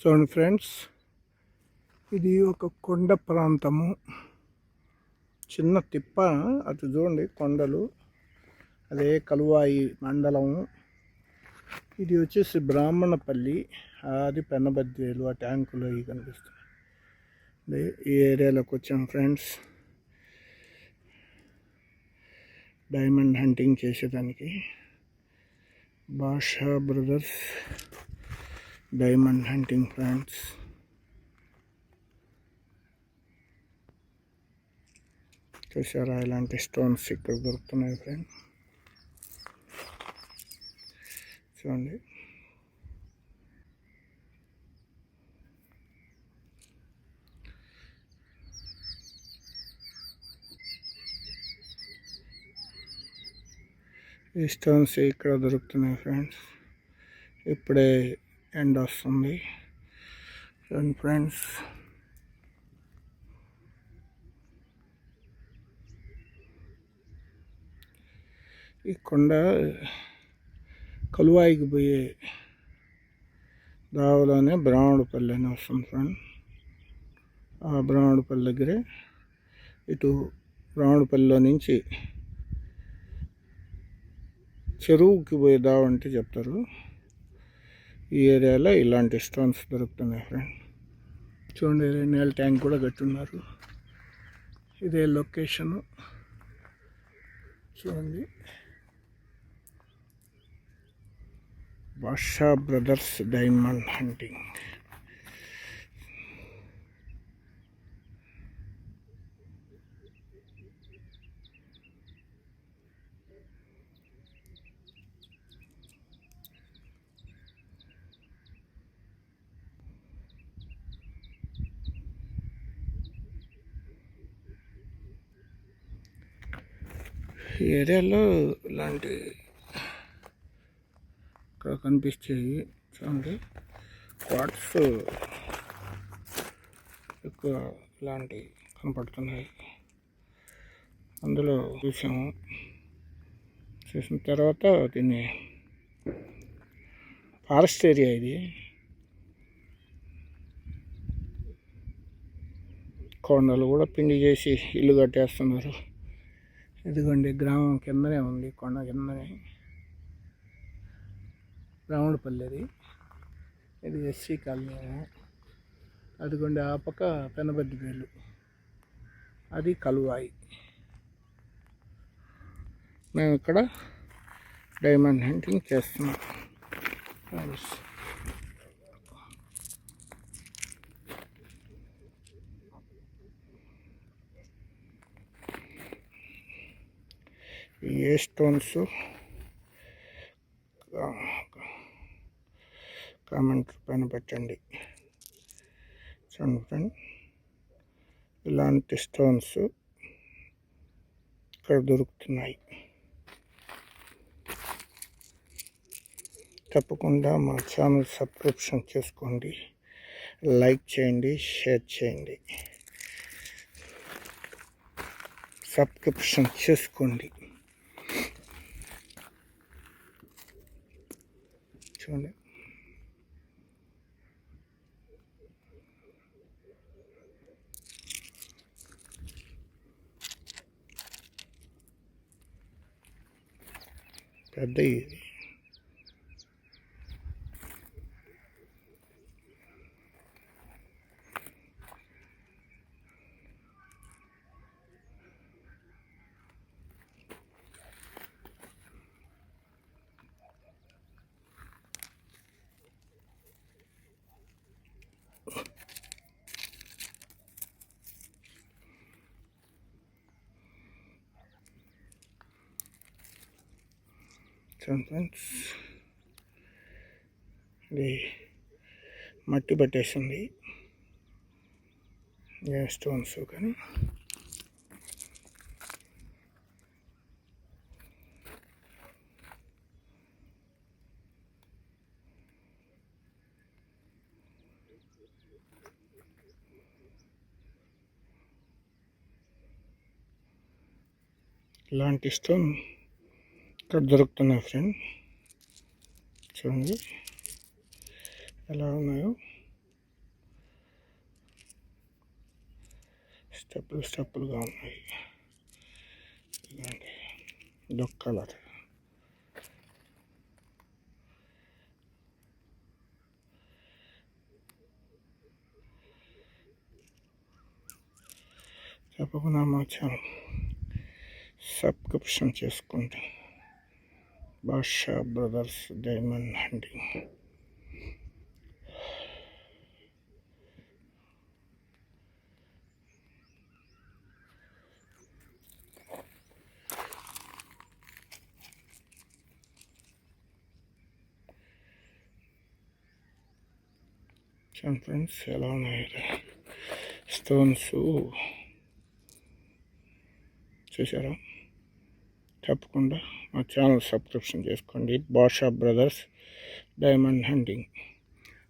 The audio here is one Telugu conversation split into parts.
చూడండి ఫ్రెండ్స్, ఇది ఒక కొండ ప్రాంతము. చిన్న తిప్ప, అటు చూడండి కొండలు, అదే కలువాయి మండలము. ఇది వచ్చేసి బ్రాహ్మణపల్లి, అది పెన్నబద్వేలు. ఆ ట్యాంకులు అవి కనిపిస్తుంది. ఈ ఏరియాలోకి వచ్చాం ఫ్రెండ్స్, డైమండ్ హంటింగ్ చేసేదానికి. భాషా బ్రదర్స్ డైమండ్ హంటింగ్ ఫ్రెండ్స్. చూసారా, ఇలాంటి స్టోన్స్ ఇక్కడ దొరుకుతున్నాయి ఫ్రెండ్స్. చూడండి, ఈ స్టోన్స్ ఇక్కడ దొరుకుతున్నాయి ఫ్రెండ్స్. ఇప్పుడే ఎండ్ వస్తుంది. చూడండి ఫ్రెండ్స్, ఈ కొండ కలువాయికి పోయే దావలోనే బ్రాహ్మణపల్లి అని వస్తుంది ఫ్రెండ్. ఆ బ్రాహ్మణపల్లి దగ్గరే ఇటు బ్రాహ్మణపల్లిలో నుంచి చెరువుకి పోయే దావ అంటే చెప్తారు. ఈ ఏరియాలో ఇలాంటి స్టోన్స్ దొరుకుతున్నాయి ఫ్రెండ్. చూడండి, నీళ్ళ ట్యాంక్ కూడా కట్టున్నారు. ఇదే లొకేషను. చూడండి, భాషా బ్రదర్స్ డైమండ్ హంటింగ్. ఈ ఏరియాలో ఇలాంటి ఇక్కడ కనిపించాయి. చూడండి, క్వార్ట్స్ ఎక్కువ ఇలాంటి కనపడుతున్నాయి. అందులో చూసాము. చూసిన తర్వాత దీన్ని ఫారెస్ట్ ఏరియా ఇది. కొండలు కూడా పిండి చేసి ఇల్లు కట్టేస్తున్నారు. ఇదిగోండి, గ్రామం కిందనే ఉంది, కొండ కిందనే బ్రాహ్మణపల్లి. ఇది ఎస్సీ కాలనీ. అదిగోండి, ఆ పక్క పెనబద్దిపేలు, అది కలువాయి. మేము ఇక్కడ డైమండ్ హంటింగ్ చేస్తున్నాం. ఏ స్టోన్స్ కామెంట్ పైన పెట్టండి. చూడండి ఫ్రెండ్, ఇలాంటి స్టోన్స్ ఇక్కడ దొరుకుతున్నాయి. తప్పకుండా మా ఛానల్ సబ్స్క్రిప్షన్ చేసుకోండి, లైక్ చేయండి, షేర్ చేయండి. సబ్స్క్రిప్షన్ చేసుకోండి. చూడండి, పెద్ద ఇది. ఫ్రెండ్స్, ఇది మట్టి పట్టేసింది, ఏ స్టోన్స్ కానీ. ఇలాంటి స్టోన్ ఇక్కడ దొరుకుతున్నాయి ఫ్రెండ్. చూడండి ఎలా ఉన్నాయో. స్టెప్పులుగా ఉన్నాయి. ఇదొక కలర్. తప్పకుండా మా ఛానల్ సబ్స్క్రిప్షన్ చేసుకుంటే Basha brothers diamond hunting. Friends ఎలా ఉన్నాయి స్టోన్స్ చూసారా? తప్పకుండా మా ఛానల్ సబ్స్క్రిప్షన్ చేసుకోండి. Basha brothers diamond hunting.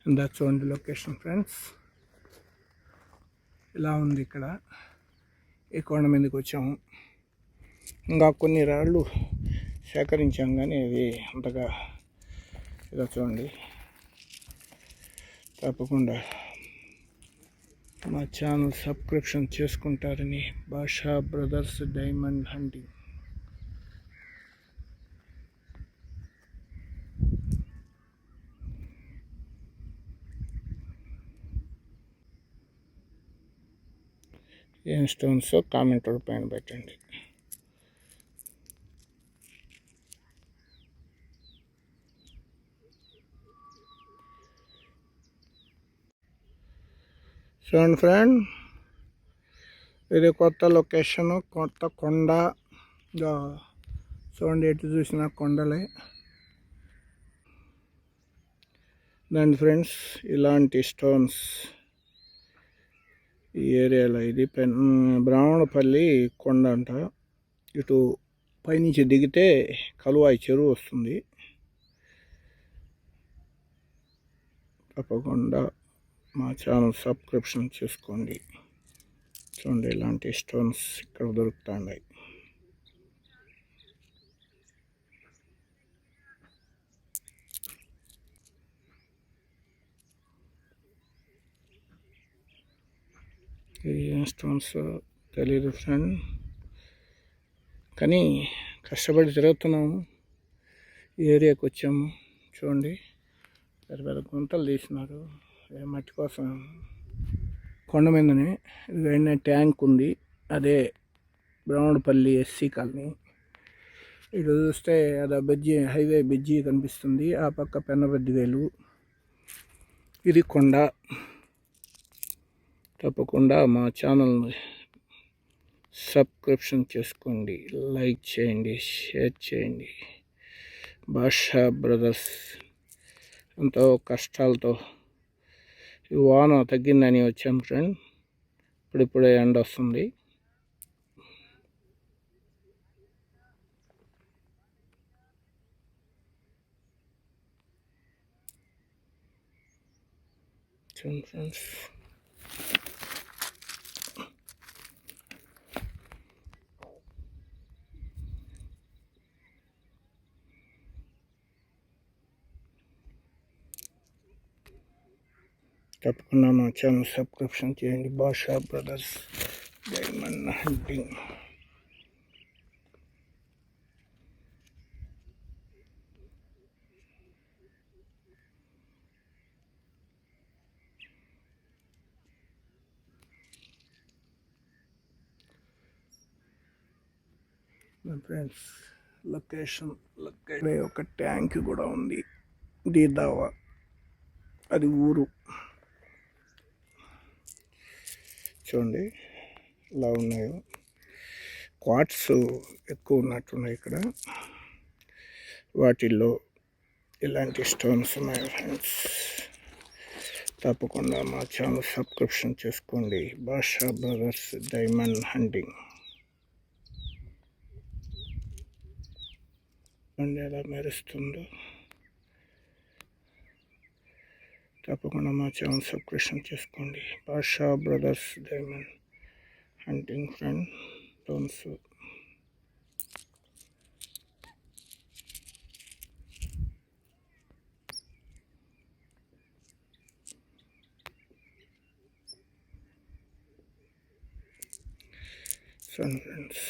And that's only location friends. ఇలా ఉంది ఇక్కడ. ఈ కొండ మీదకి వచ్చాము. ఇంకా కొన్ని రాళ్ళు సేకరించాం కానీ అది అంతగా ఇలా చూడండి. తప్పకుండా మా ఛానల్ సబ్స్క్రిప్షన్ చేసుకుంటారని బాషా బ్రదర్స్ డైమండ్ హంటింగ్. ఏం స్టోన్స్ కామెంట్ పైన పెట్టండి. చూడండి ఫ్రెండ్, ఇది కొత్త లొకేషను, కొత్త కొండ. చూడండి, ఎటు చూసిన కొండలే. దాని ఫ్రెండ్స్ ఇలాంటి స్టోన్స్ ఈ ఏరియాలో. ఇది బ్రాహ్మణపల్లి కొండ అంట. ఇటు పైనుంచి దిగితే కలువాయి చెరువు వస్తుంది. తప్పకుండా మా ఛానల్ సబ్స్క్రిప్షన్ చేసుకోండి. చూడండి, ఇలాంటి స్టోన్స్ ఇక్కడ దొరుకుతున్నాయి. ఏం స్టోన్స్ తెలీదు ఫ్రెండ్, కానీ కష్టపడి తిరుగుతున్నాము. ఈ ఏరియాకి వచ్చాము. చూడండి, పెద్ద పెద్ద గుంతలు తీసినారు మట్టి కోసం. కొండ మీదనే ఇది ట్యాంక్ ఉంది. అదే బ్రాహ్మణపల్లి ఎస్సీ కాలనీ. ఇటు చూస్తే అది బెజ్జి హైవే బెజ్జి కనిపిస్తుంది. ఆ పక్క పెన్నబెద్దివేలు. ఇది కొండ. తప్పకుండా మా ఛానల్ని సబ్స్క్రిప్షన్ చేసుకోండి, లైక్ చేయండి, షేర్ చేయండి. బాషా బ్రదర్స్ ఎంతో కష్టాలతో ఈ వాన తగ్గిందని వచ్చాం ఫ్రెండ్. ఇప్పుడిప్పుడే ఎండ వస్తుంది. ఫ్రెండ్స్, తప్పకుండా మా ఛానల్ సబ్స్క్రిప్షన్ చేయండి. Basha brothers diamond hunting. Friends, location ఒక ట్యాంక్ కూడా ఉంది. దీదావా అది ఊరు. చూడండి ఇలా ఉన్నాయో. క్వార్ట్స్ ఎక్కువ ఉన్నట్టున్నాయి ఇక్కడ. వాటిల్లో ఇలాంటి స్టోన్స్ ఉన్నాయి ఫ్రెండ్స్. తప్పకుండా మా ఛానల్ సబ్స్క్రిప్షన్ చేసుకోండి. Basha brothers diamond hunting. ఎలా మెరుస్తుందో. తప్పకుండా మా ఛానల్ సబ్స్క్రిప్షన్ చేసుకోండి. Basha brothers diamond hunting friend stones. చూడండి ఫ్రెండ్స్.